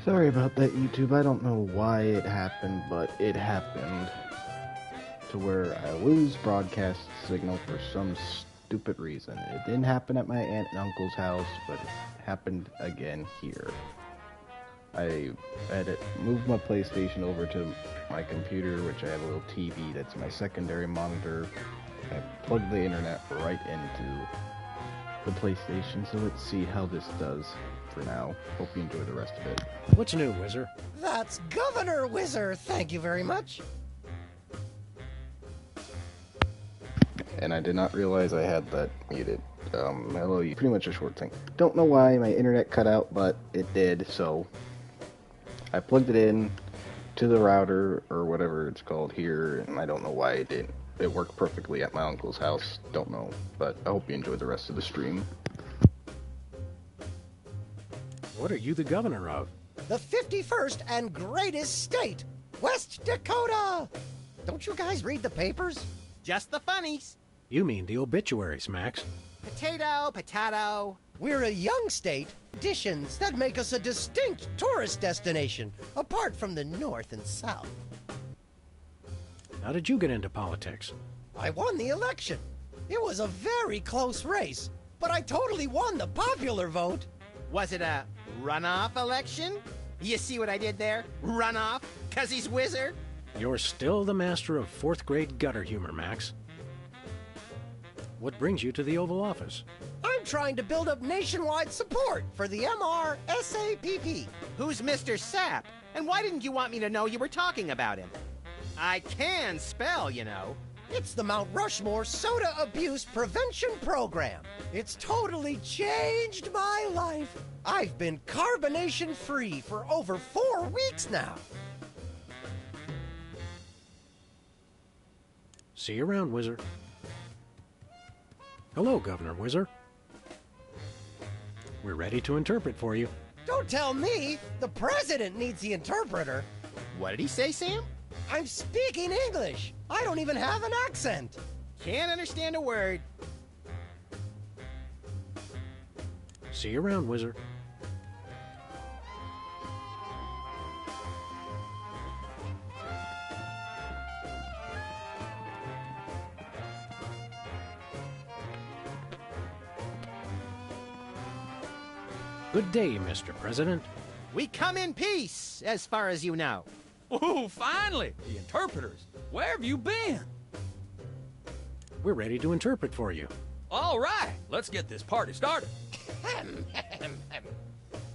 Sorry about that, YouTube. I don't know why it happened, but it happened. To where I lose broadcast signal for some stupid reason. It didn't happen at my aunt and uncle's house, but it happened again here. I had to move my PlayStation over to my computer, which I have a little TV that's my secondary monitor. I plugged the internet right into the PlayStation, so let's see how this does for now. Hope you enjoy the rest of it. What's new, Whizzer? That's Governor Whizzer, thank you very much. And I did not realize I had that muted. Hello, you. Pretty much a short thing. Don't know why my internet cut out, but it did, so I plugged it in to the router, or whatever it's called here, and I don't know why it didn't. It worked perfectly at my uncle's house. Don't know, but I hope you enjoy the rest of the stream. What are you the governor of? The 51st and greatest state, West Dakota! Don't you guys read the papers? Just the funnies. You mean the obituaries, Max. Potato, potato. We're a young state, additions that make us a distinct tourist destination, apart from the North and South. How did you get into politics? I won the election. It was a very close race, but I totally won the popular vote. Was it a runoff election? You see what I did there? Runoff? 'Cause he's Whizzer? You're still the master of 4th grade gutter humor, Max. What brings you to the Oval Office? I'm trying to build up nationwide support for the MRSAPP. Who's Mr. Sapp? And why didn't you want me to know you were talking about him? I can spell, you know. It's the Mount Rushmore Soda Abuse Prevention Program. It's totally changed my life. I've been carbonation-free for over 4 weeks now. See you around, Whizzer. Hello, Governor Whizzer. We're ready to interpret for you. Don't tell me. The president needs the interpreter. What did he say, Sam? I'm speaking English. I don't even have an accent. Can't understand a word. See you around, Whizzer. Good day, Mr. President. We come in peace, as far as you know. Oh, finally! The interpreters. Where have you been? We're ready to interpret for you. All right, let's get this party started.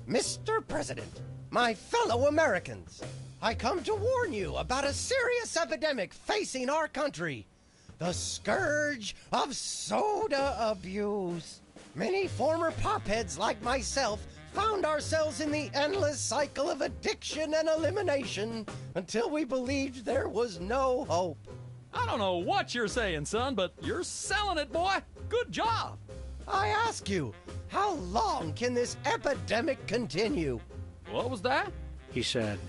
Mr. President, my fellow Americans, I come to warn you about a serious epidemic facing our country. The scourge of soda abuse. Many former popheads like myself found ourselves in the endless cycle of addiction and elimination until we believed there was no hope. I don't know what you're saying, son, but you're selling it, boy. Good job. I ask you, how long can this epidemic continue? What was that? He said,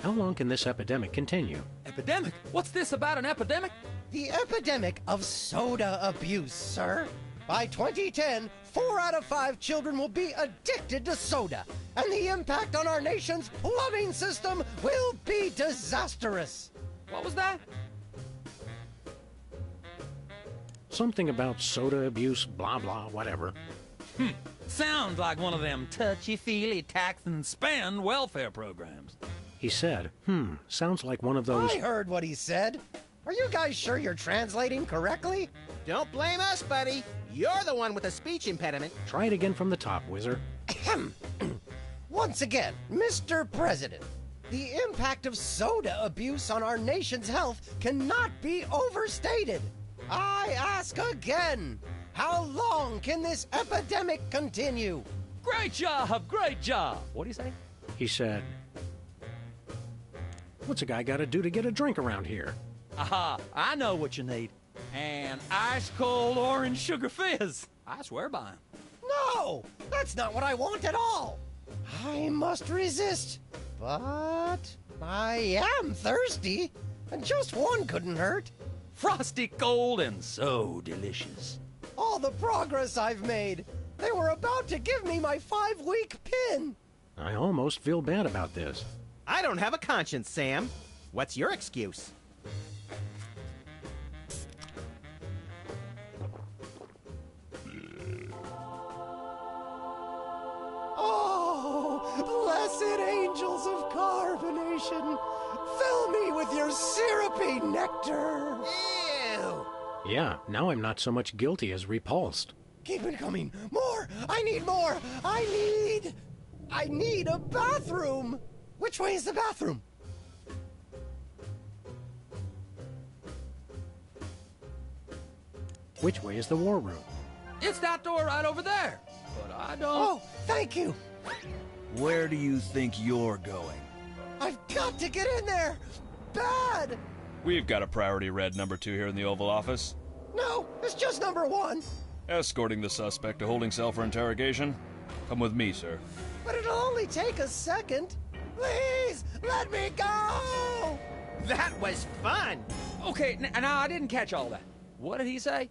"How long can this epidemic continue?" Epidemic? What's this about an epidemic? The epidemic of soda abuse, sir. By 2010, 4 out of 5 children will be addicted to soda, and the impact on our nation's plumbing system will be disastrous. What was that? Something about soda abuse, blah, blah, whatever. Sounds like one of them touchy-feely tax and spend welfare programs. He said, sounds like one of those... I heard what he said. Are you guys sure you're translating correctly? Don't blame us, buddy. You're the one with a speech impediment. Try it again from the top, Whizzer. Once again, Mr. President, the impact of soda abuse on our nation's health cannot be overstated. I ask again, how long can this epidemic continue? Great job, great job. What'd he say? He said, "What's a guy got to do to get a drink around here?" Aha, I know what you need. An ice-cold orange sugar fizz. I swear by him. No, that's not what I want at all. I must resist, but I am thirsty, and just one couldn't hurt. Frosty cold and so delicious. All the progress I've made, They were about to give me my 5-week pin. I almost feel bad about this. I don't have a conscience, Sam. What's your excuse? Oh, blessed angels of carbonation, fill me with your syrupy nectar. Ew! Yeah, now I'm not so much guilty as repulsed. Keep it coming. More. I need more. I need a bathroom. Which way is the bathroom? Which way is the war room? It's that door right over there. But I don't... Oh, thank you. Where do you think you're going? I've got to get in there. Bad. We've got a priority red number 2 here in the Oval Office. No, it's just number 1. Escorting the suspect to holding cell for interrogation. Come with me, sir. But it'll only take a second. Please, let me go. That was fun! Okay, now I didn't catch all that. What did he say?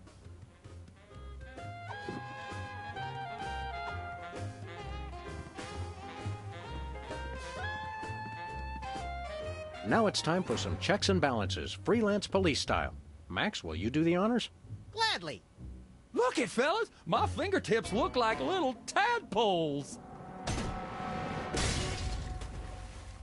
Now it's time for some checks and balances, freelance police style. Max, will you do the honors? Gladly. Look it, fellas! My fingertips look like little tadpoles!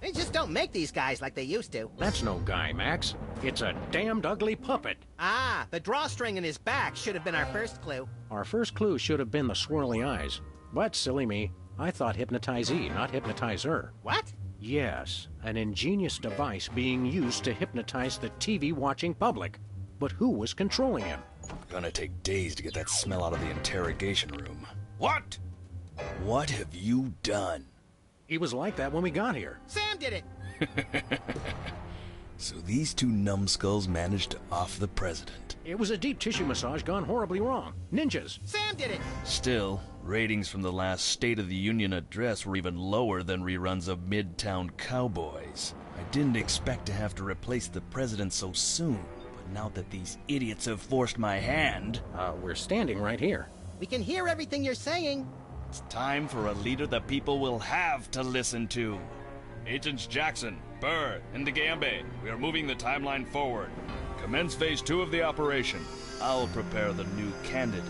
They just don't make these guys like they used to. That's no guy, Max. It's a damned ugly puppet. Ah, the drawstring in his back should have been our first clue. Our first clue should have been the swirly eyes. But, silly me, I thought hypnotizee, not hypnotizer. What? Yes, an ingenious device being used to hypnotize the TV-watching public. But who was controlling him? Gonna take days to get that smell out of the interrogation room. What? What have you done? He was like that when we got here. Sam did it! So these 2 numbskulls managed to off the president. It was a deep tissue massage gone horribly wrong. Ninjas. Sam did it! Still, ratings from the last State of the Union address were even lower than reruns of Midtown Cowboys. I didn't expect to have to replace the president so soon, but now that these idiots have forced my hand... We're standing right here. We can hear everything you're saying. It's time for a leader the people will have to listen to. Agents Jackson, Burr, and DeGambe, we are moving the timeline forward. Commence phase 2 of the operation. I'll prepare the new candidate.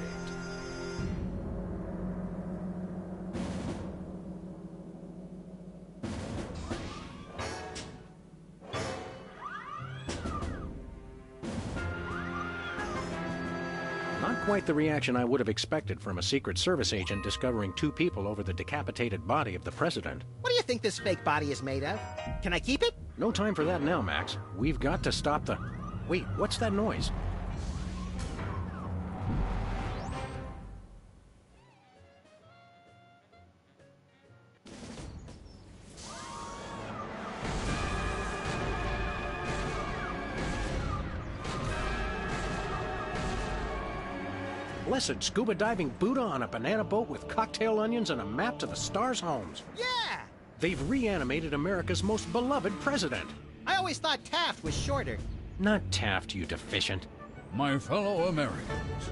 Not quite the reaction I would have expected from a Secret Service agent discovering 2 people over the decapitated body of the president. What do you think this fake body is made of? Can I keep it? No time for that now, Max. We've got to stop the... Wait, what's that noise? Blessed scuba diving Buddha on a banana boat with cocktail onions and a map to the stars' homes. Yeah! They've reanimated America's most beloved president. I always thought Taft was shorter. Not Taft, you deficient. My fellow Americans,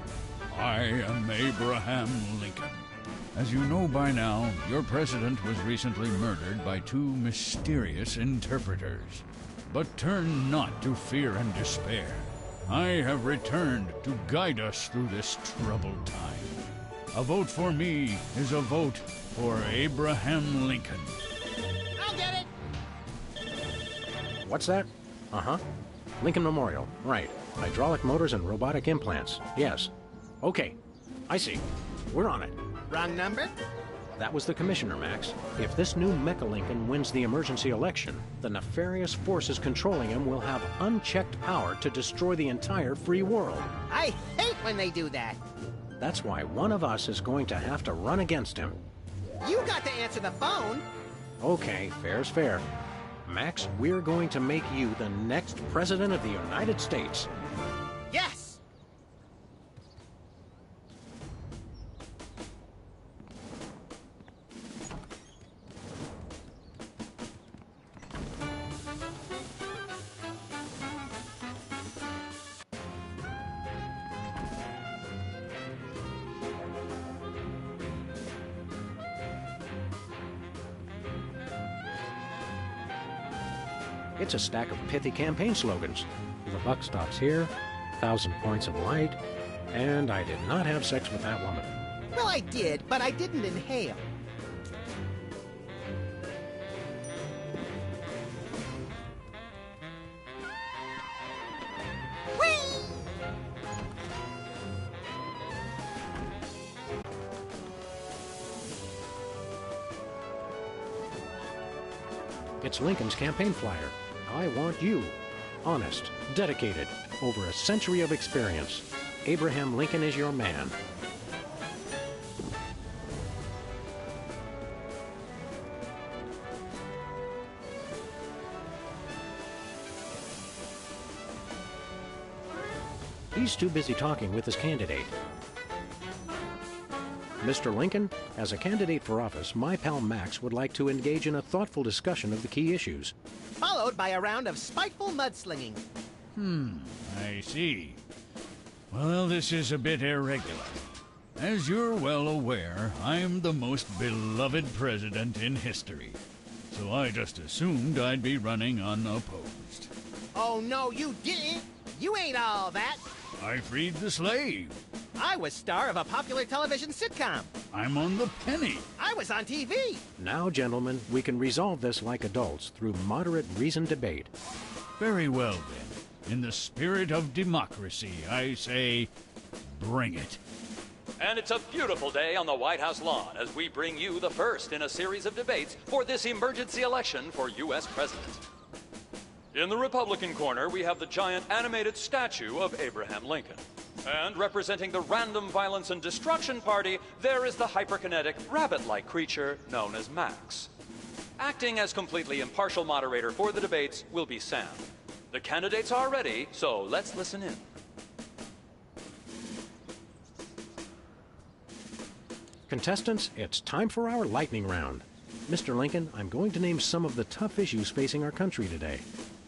I am Abraham Lincoln. As you know by now, your president was recently murdered by 2 mysterious interpreters. But turn not to fear and despair. I have returned to guide us through this troubled time. A vote for me is a vote for Abraham Lincoln. I'll get it! What's that? Uh-huh. Lincoln Memorial. Right. Hydraulic motors and robotic implants. Yes. Okay. I see. We're on it. Wrong number? That was the commissioner, Max. If this new Mecha Lincoln wins the emergency election, the nefarious forces controlling him will have unchecked power to destroy the entire free world. I hate when they do that. That's why one of us is going to have to run against him. You got to answer the phone. Okay, fair's fair. Max, we're going to make you the next president of the United States. Yes! It's a stack of pithy campaign slogans. The buck stops here, 1,000 points of light, and I did not have sex with that woman. Well, I did, but I didn't inhale. It's Lincoln's campaign flyer. I want you. Honest, dedicated, over a century of experience. Abraham Lincoln is your man. He's too busy talking with his candidate. Mr. Lincoln, as a candidate for office, my pal Max would like to engage in a thoughtful discussion of the key issues. Followed by a round of spiteful mudslinging. I see. Well, this is a bit irregular. As you're well aware, I'm the most beloved president in history. So I just assumed I'd be running unopposed. Oh, no, you didn't. You ain't all that. I freed the slave. I was star of a popular television sitcom. I'm on the penny. I was on TV. Now, gentlemen, we can resolve this like adults through moderate reasoned debate. Very well, then. In the spirit of democracy, I say, bring it. And it's a beautiful day on the White House lawn as we bring you the first in a series of debates for this emergency election for U.S. President. In the Republican corner, we have the giant animated statue of Abraham Lincoln. And representing the Random Violence and Destruction Party, there is the hyperkinetic, rabbit-like creature known as Max. Acting as completely impartial moderator for the debates will be Sam. The candidates are ready, so let's listen in. Contestants, it's time for our lightning round. Mr. Lincoln, I'm going to name some of the tough issues facing our country today.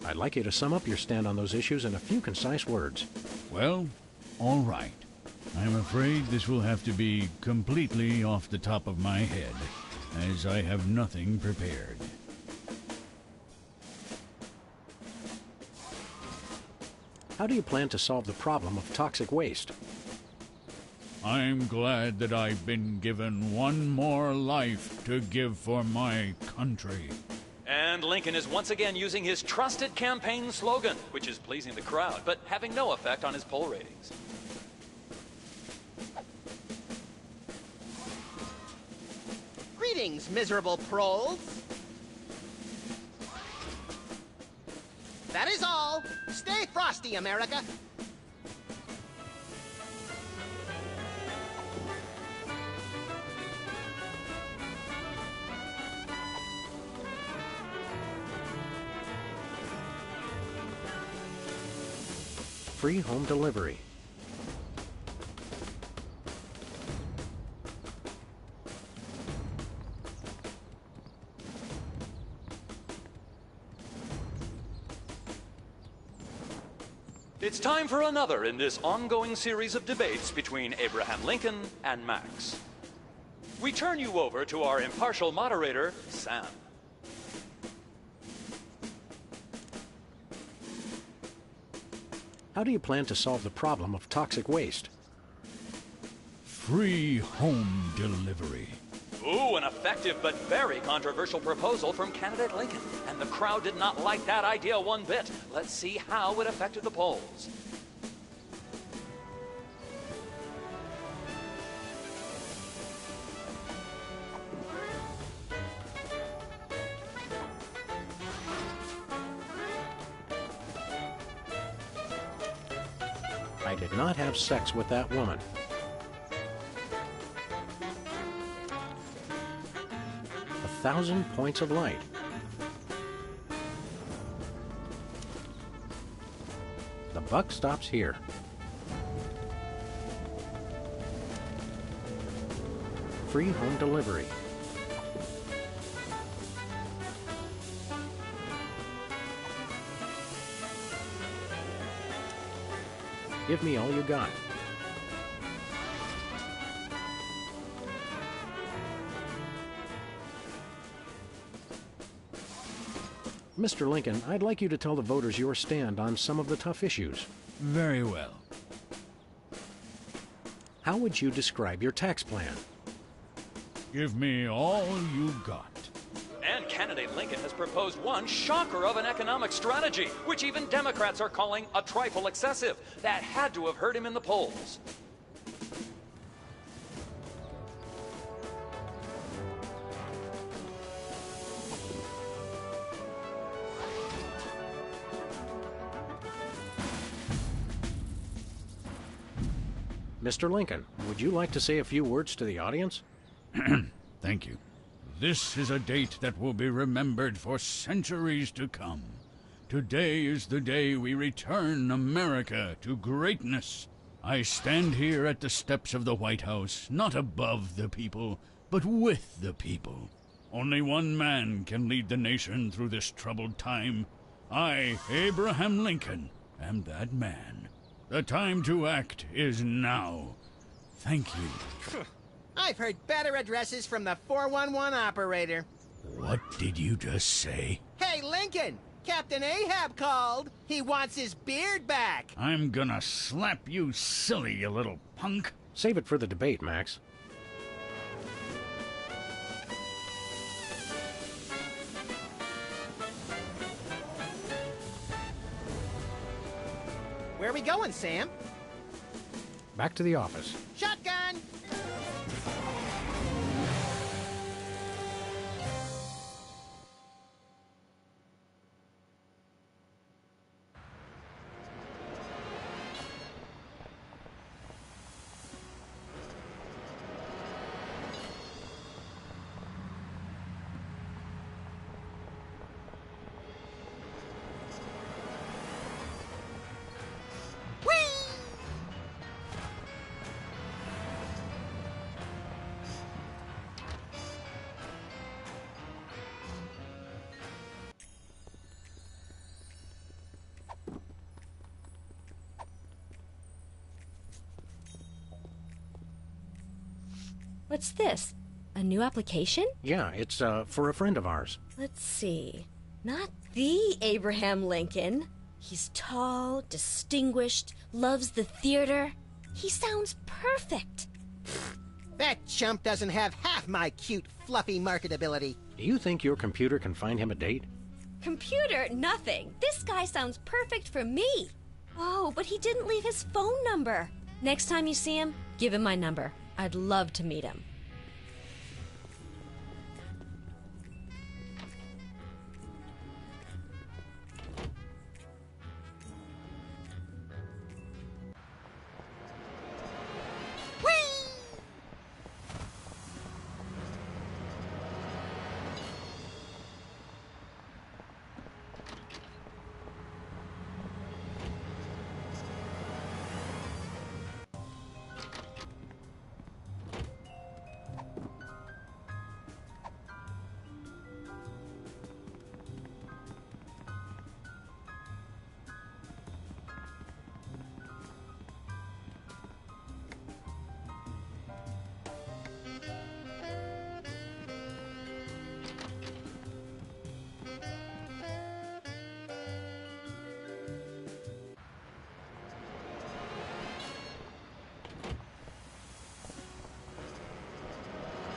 I'd like you to sum up your stand on those issues in a few concise words. Well, all right. I'm afraid this will have to be completely off the top of my head, as I have nothing prepared. How do you plan to solve the problem of toxic waste? I'm glad that I've been given one more life to give for my country. And Lincoln is once again using his trusted campaign slogan, which is pleasing the crowd, but having no effect on his poll ratings. Greetings, miserable proles. That is all. Stay frosty, America. Free home delivery. It's time for another in this ongoing series of debates between Abraham Lincoln and Max. We turn you over to our impartial moderator, Sam. How do you plan to solve the problem of toxic waste? Free home delivery. Ooh, an effective but very controversial proposal from candidate Lincoln. And the crowd did not like that idea one bit. Let's see how it affected the polls. I did not have sex with that woman. A 1,000 points of light. The buck stops here. Free home delivery. Give me all you got. Mr. Lincoln, I'd like you to tell the voters your stand on some of the tough issues. Very well. How would you describe your tax plan? Give me all you got. And candidate Lincoln has proposed one shocker of an economic strategy, which even Democrats are calling a trifle excessive. That had to have hurt him in the polls. Mr. Lincoln, would you like to say a few words to the audience? Thank you. This is a date that will be remembered for centuries to come. Today is the day we return America to greatness. I stand here at the steps of the White House, not above the people, but with the people. Only one man can lead the nation through this troubled time. I, Abraham Lincoln, am that man. The time to act is now. Thank you. I've heard better addresses from the 411 operator. What did you just say? Hey, Lincoln! Captain Ahab called. He wants his beard back. I'm gonna slap you silly, you little punk. Save it for the debate, Max. Where are we going, Sam? Back to the office. Shotgun! What's this? A new application? Yeah, it's for a friend of ours. Let's see. Not the Abraham Lincoln. He's tall, distinguished, loves the theater. He sounds perfect. That chump doesn't have half my cute, fluffy marketability. Do you think your computer can find him a date? Computer, nothing. This guy sounds perfect for me. Oh, but he didn't leave his phone number. Next time you see him, give him my number. I'd love to meet him.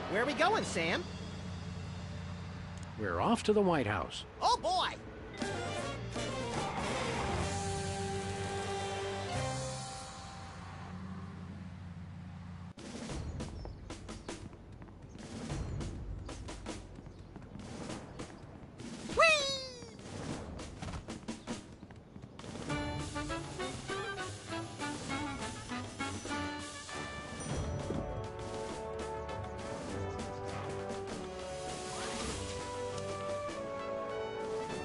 Where are we going, Sam? We're off to the White House. Oh, boy!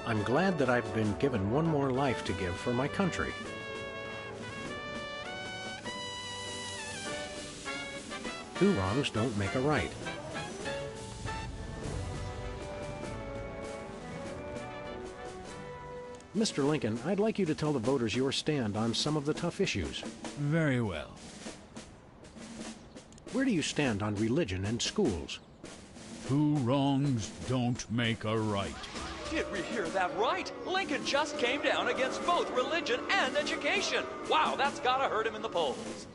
I'm glad that I've been given one more life to give for my country. Two wrongs don't make a right. Mr. Lincoln, I'd like you to tell the voters your stand on some of the tough issues. Very well. Where do you stand on religion and schools? Two wrongs don't make a right. Did we hear that right? Lincoln just came down against both religion and education. Wow, that's gotta hurt him in the polls.